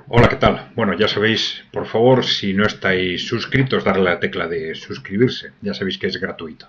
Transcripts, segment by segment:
Hola, ¿qué tal? Bueno, ya sabéis, por favor, si no estáis suscritos, darle a la tecla de suscribirse. Ya sabéis que es gratuito.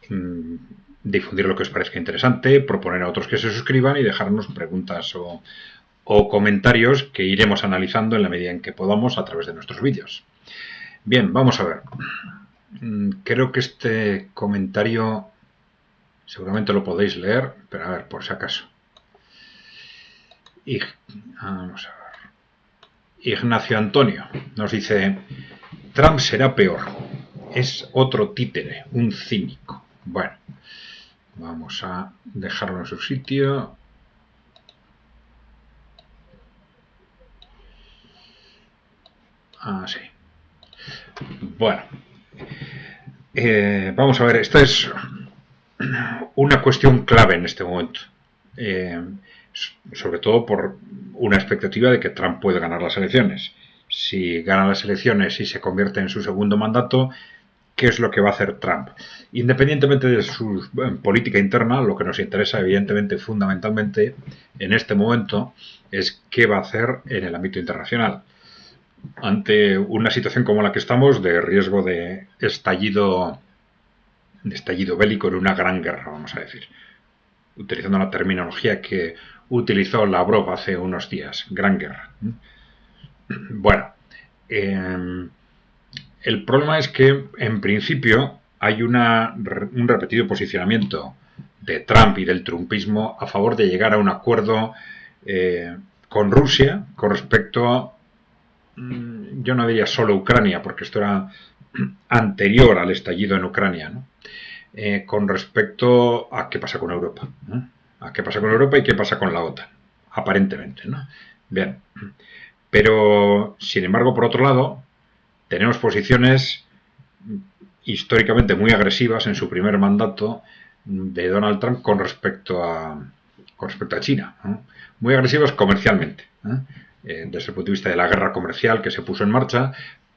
Mm, Difundir lo que os parezca interesante, proponer a otros que se suscriban y dejarnos preguntas o comentarios que iremos analizando en la medida en que podamos a través de nuestros vídeos. Bien, vamos a ver. Creo que este comentario seguramente lo podéis leer, pero a ver, por si acaso. Y vamos a ver. Ignacio Antonio nos dice: Trump será peor. Es otro títere, un cínico. Bueno, vamos a dejarlo en su sitio. Sí. Bueno, vamos a ver, esta es una cuestión clave en este momento. Eh, Sobre todo por una expectativa de que Trump puede ganar las elecciones. Si gana las elecciones y se convierte en su segundo mandato, ¿qué es lo que va a hacer Trump? Independientemente de su política interna, lo que nos interesa, evidentemente, fundamentalmente, en este momento, es qué va a hacer en el ámbito internacional. Ante una situación como la que estamos, de riesgo de estallido bélico en una gran guerra, vamos a decir, utilizando la terminología que utilizó Lavrov hace unos días, gran guerra. Bueno, el problema es que, en principio, hay un repetido posicionamiento de Trump y del trumpismo a favor de llegar a un acuerdo con Rusia con respecto a, yo no diría solo Ucrania, porque esto era anterior al estallido en Ucrania, ¿no? Con respecto a qué pasa con Europa, ¿no? A qué pasa con Europa y qué pasa con la OTAN, aparentemente, ¿no? Bien, pero sin embargo, por otro lado, tenemos posiciones históricamente muy agresivas en su primer mandato de Donald Trump con respecto a China, ¿no? Muy agresivas comercialmente, desde el punto de vista de la guerra comercial que se puso en marcha,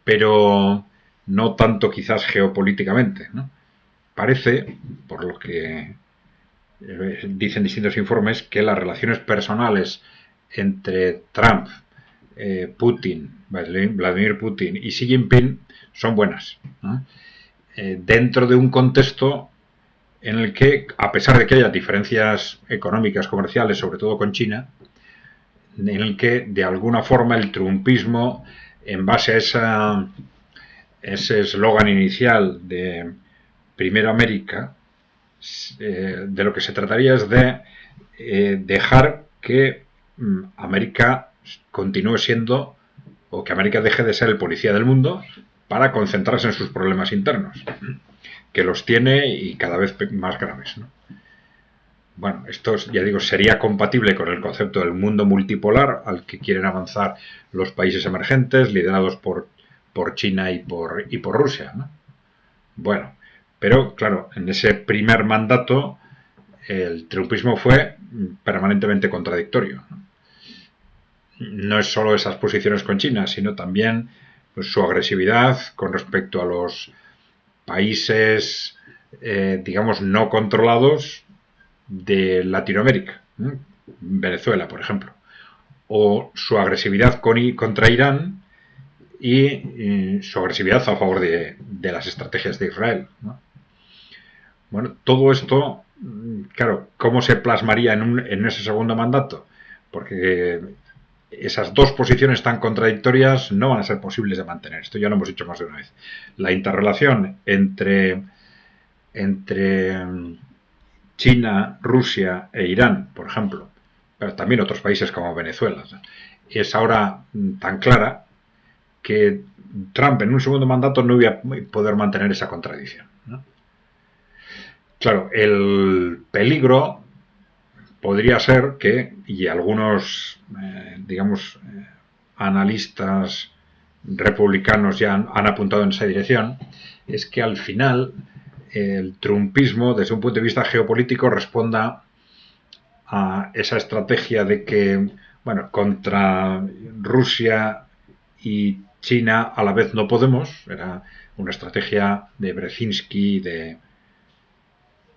pero no tanto quizás geopolíticamente, ¿no? Parece, por lo que dicen distintos informes, que las relaciones personales entre Trump, Vladimir Putin y Xi Jinping son buenas, ¿no? Dentro de un contexto en el que, a pesar de que haya diferencias económicas, comerciales, sobre todo con China, en el que de alguna forma el trumpismo, en base a ese eslogan inicial de Primero América, de lo que se trataría es de dejar que América continúe siendo, o que América deje de ser el policía del mundo para concentrarse en sus problemas internos, que los tiene y cada vez más graves, ¿no? Bueno, esto, ya digo, sería compatible con el concepto del mundo multipolar al que quieren avanzar los países emergentes, liderados por China y por Rusia, ¿no? Bueno, pero claro, en ese primer mandato el trumpismo fue permanentemente contradictorio. No es solo esas posiciones con China, sino también pues, su agresividad con respecto a los países, digamos, no controlados de Latinoamérica, ¿eh? Venezuela, por ejemplo, o su agresividad contra Irán y su agresividad a favor de las estrategias de Israel, ¿no? Bueno, todo esto, claro, ¿cómo se plasmaría en ese segundo mandato? Porque esas dos posiciones tan contradictorias no van a ser posibles de mantener. Esto ya lo hemos dicho más de una vez. La interrelación entre China, Rusia e Irán, por ejemplo, pero también otros países como Venezuela, es ahora tan clara que Trump en un segundo mandato no iba a poder mantener esa contradicción, ¿no? Claro, el peligro podría ser que, y algunos, digamos, analistas republicanos ya han apuntado en esa dirección, es que al final el trumpismo, desde un punto de vista geopolítico, responda a esa estrategia de que, bueno, contra Rusia y China a la vez no podemos, era una estrategia de Brzezinski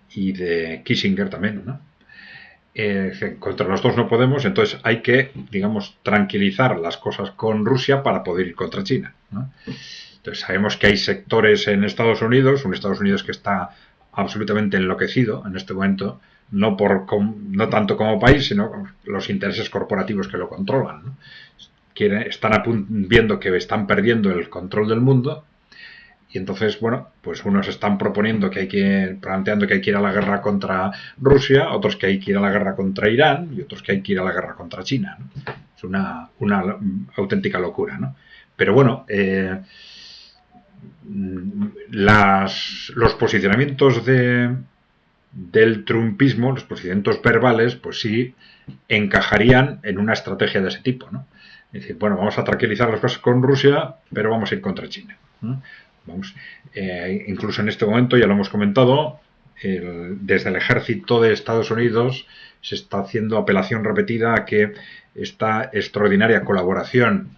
y de Kissinger también, ¿no? contra los dos no podemos, entonces hay que, digamos, tranquilizar las cosas con Rusia para poder ir contra China, ¿no? Entonces sabemos que hay sectores en Estados Unidos, un Estados Unidos que está absolutamente enloquecido en este momento, no tanto como país, sino los intereses corporativos que lo controlan, ¿no? Están viendo que están perdiendo el control del mundo. Y entonces, bueno, pues unos están planteando que hay que ir a la guerra contra Rusia, otros que hay que ir a la guerra contra Irán y otros que hay que ir a la guerra contra China, ¿no? Es una auténtica locura, ¿no? Pero bueno, los posicionamientos del trumpismo, los posicionamientos verbales, pues sí encajarían en una estrategia de ese tipo, ¿no? Es decir, bueno, vamos a tranquilizar las cosas con Rusia, pero vamos a ir contra China, ¿no? Vamos, incluso en este momento, ya lo hemos comentado, desde el ejército de Estados Unidos se está haciendo apelación repetida a que esta extraordinaria colaboración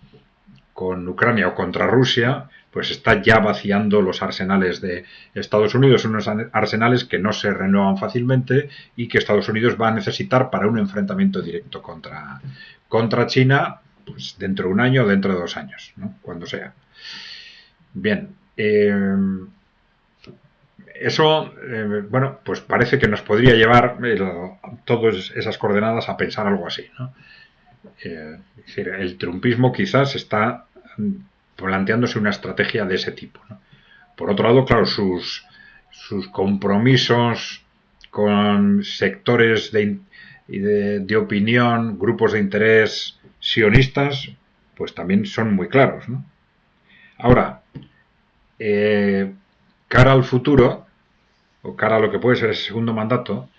con Ucrania o contra Rusia, pues está ya vaciando los arsenales de Estados Unidos, unos arsenales que no se renuevan fácilmente y que Estados Unidos va a necesitar para un enfrentamiento directo contra China, pues dentro de un año o dentro de 2 años, ¿no? Cuando sea. Bien, eso, bueno, pues parece que nos podría llevar todas esas coordenadas a pensar algo así, ¿no? Es decir, el trumpismo quizás está planteándose una estrategia de ese tipo, ¿no? Por otro lado, claro, sus compromisos con sectores de opinión, grupos de interés sionistas, pues también son muy claros, ¿no? Ahora, cara al futuro, o cara a lo que puede ser ese segundo mandato,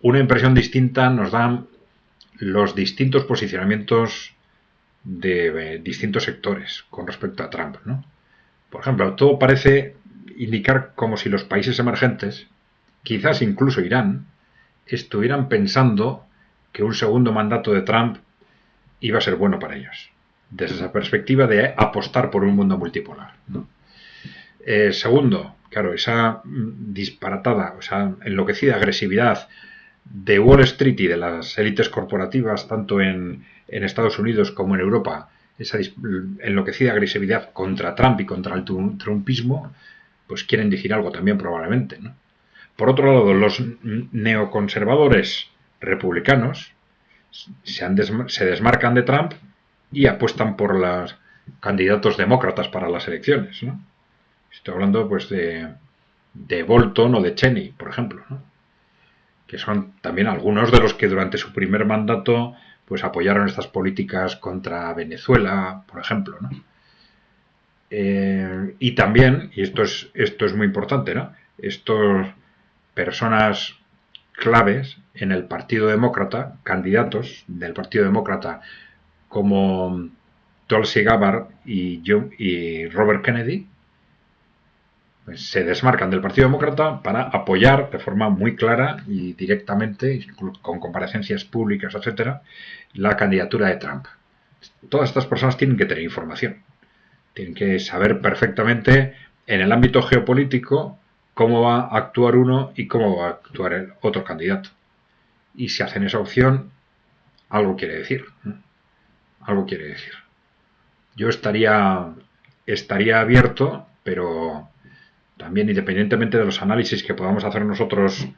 una impresión distinta nos dan los distintos posicionamientos de distintos sectores con respecto a Trump, ¿no? Por ejemplo, todo parece indicar como si los países emergentes, quizás incluso Irán, estuvieran pensando que un segundo mandato de Trump iba a ser bueno para ellos, desde esa perspectiva de apostar por un mundo multipolar, ¿no? Segundo, claro, esa disparatada, o sea, enloquecida agresividad de Wall Street y de las élites corporativas, tanto en Estados Unidos como en Europa, esa enloquecida agresividad contra Trump y contra el trumpismo, pues quieren decir algo también probablemente, ¿no? Por otro lado, los neoconservadores republicanos se desmarcan de Trump y apuestan por los candidatos demócratas para las elecciones, ¿no? Estoy hablando pues de Bolton o de Cheney, por ejemplo, ¿no? Que son también algunos de los que durante su primer mandato pues apoyaron estas políticas contra Venezuela, por ejemplo, ¿no? Y también, y esto es muy importante, ¿no? Estos personas claves en el Partido Demócrata, candidatos del Partido Demócrata como Tulsi Gabbard y Robert Kennedy, pues se desmarcan del Partido Demócrata para apoyar de forma muy clara y directamente, con comparecencias públicas, etcétera, la candidatura de Trump. Todas estas personas tienen que tener información, tienen que saber perfectamente en el ámbito geopolítico cómo va a actuar uno y cómo va a actuar el otro candidato. Y si hacen esa opción, algo quiere decir, ¿no? Algo quiere decir. Yo estaría abierto, pero también, independientemente de los análisis que podamos hacer nosotros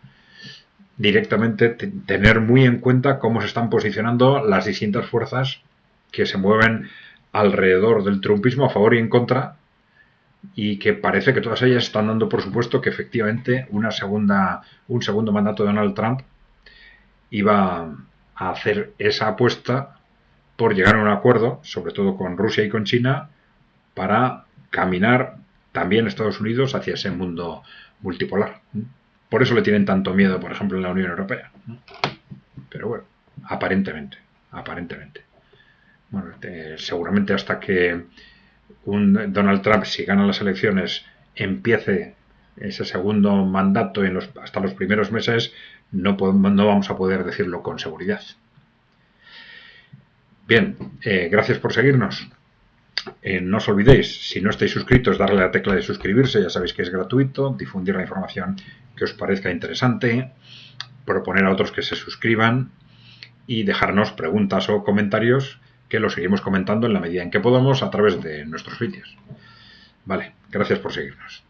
directamente, tener muy en cuenta cómo se están posicionando las distintas fuerzas que se mueven alrededor del trumpismo a favor y en contra, y que parece que todas ellas están dando por supuesto que efectivamente un segundo mandato de Donald Trump iba a hacer esa apuesta por llegar a un acuerdo, sobre todo con Rusia y con China, para caminar también Estados Unidos hacia ese mundo multipolar. Por eso le tienen tanto miedo, por ejemplo, en la Unión Europea. Pero bueno, aparentemente. Bueno, seguramente hasta que un Donald Trump, si gana las elecciones, empiece ese segundo mandato hasta los primeros meses, no vamos a poder decirlo con seguridad. Bien, gracias por seguirnos. No os olvidéis, si no estáis suscritos, darle a la tecla de suscribirse, ya sabéis que es gratuito, difundir la información que os parezca interesante, proponer a otros que se suscriban y dejarnos preguntas o comentarios que los seguimos comentando en la medida en que podamos a través de nuestros vídeos. Vale, gracias por seguirnos.